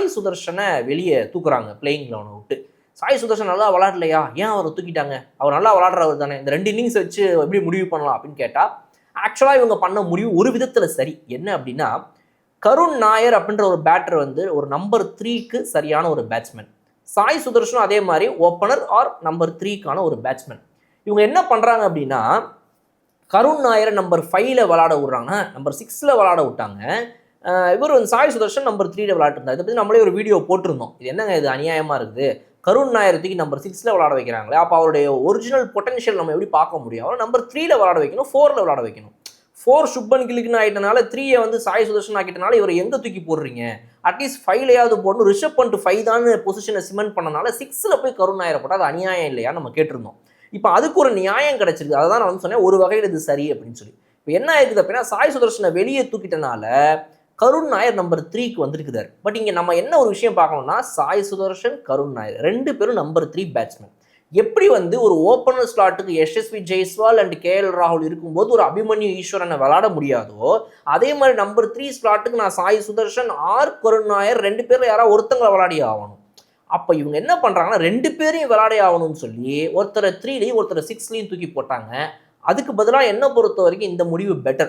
சாய் சுதர்ஷனை வெளியே தூக்குறாங்க பிளேயிங் லெவனை விட்டு. சாய் சுதர்ஷன் நல்லா விளாடலையா, ஏன் அவரை தூக்கிட்டாங்க, அவர் நல்லா விளாடுறவர் தானே, இந்த 2 இன்னிங்ஸ் வச்சு எப்படி முடிவு பண்ணலாம் அப்படின்னு கேட்டால், ஆக்சுவலாக இவங்க பண்ண முடிவு ஒரு விதத்தில் சரி. என்ன அப்படின்னா, கருண் நாயர் அப்படின்ற ஒரு பேட்டர் வந்து ஒரு நம்பர் 3க்கு சரியான ஒரு பேட்ஸ்மேன். சாய் சுதர்ஷனும் அதே மாதிரி ஓப்பனர் ஆர் நம்பர் 3க்கான ஒரு பேட்ஸ்மேன். இவங்க என்ன பண்ணுறாங்க அப்படின்னா, கருண் நாயரை நம்பர் 5ல விளாட விட்றாங்க, நம்பர் 6ல விளாட விட்டாங்க. இவர் வந்து சாய் சுதர்ஷன் நம்பர் 3ல விளாட்டுருந்தார். இதை பற்றி நம்மளே ஒரு வீடியோ போட்டிருந்தோம். இது என்னங்க இது அநியாயமாக இருக்குது, கருண் நாயர் தூக்கி நம்பர் 6ல விளாட வைக்கிறாங்களே, அப்போ அவருடைய ஒரிஜினல் பொட்டன்ஷியல் நம்ம எப்படி பார்க்க முடியும், அவரை நம்பர் 3ல விளாட வைக்கணும், 4ல விளாட வைக்கணும். 4 சுப்பன் கிலுக்குன்னு ஆகிட்டனால 3யை வந்து சாய் சுதர்ஷன் ஆக்கிட்டனால இவரை எங்கே தூக்கி போடுறீங்க, அட்லீஸ்ட் 5லையாவது போடணும். ரிஷப் பண்ட் 5 தான் பொசிஷனை சிமெண்ட் பண்ணனால 6ல போய் கருண் நாயரை போட்டால் அது அநியாயம் இல்லையா நம்ம கேட்டிருந்தோம். இப்போ அதுக்கு ஒரு நியாயம் கிடைச்சிருக்கு. அதை தான் நான் வந்து சொன்னேன், ஒரு வகையில் இது சரி அப்படின்னு சொல்லி. இப்போ என்ன ஆயிருக்குது அப்படின்னா, சாய் சுதர்ஷனை வெளியே தூக்கிட்டனால கருண் நாயர் நம்பர் 3க்கு வந்துருக்குதார். பட் இங்கே நம்ம என்ன ஒரு விஷயம் பார்க்கணும்னா, சாய் சுதர்ஷன், கருண் நாயர் 2 பேரும் நம்பர் 3 பேட்ஸ்மேன். எப்படி வந்து ஒரு ஓப்பனர் ஸ்லாட்டுக்கு யசஸ்வி ஜெய்ஸ்வால் அண்ட் கேஎல் ராகுல் இருக்கும்போது ஒரு அபிமன்யு ஈஸ்வரனை விளாட முடியாதோ, அதே மாதிரி நம்பர் 3 ஸ்லாட்டுக்கு நான் சாய் சுதர்ஷன் ஆர் கருண் நாயர் 2 பேரில் யாராவது ஒருத்தங்களை விளையாடி ஆகணும். அப்போ இவங்க என்ன பண்ணுறாங்கன்னா, 2 பேரையும் விளையாடி ஆகணும்னு சொல்லி ஒருத்தரை 3லையும் ஒருத்தரை 6லையும் தூக்கி போட்டாங்க. அதுக்கு பதிலாக என்ன பொறுத்த வரைக்கும் இந்த முடிவு பெட்டர்.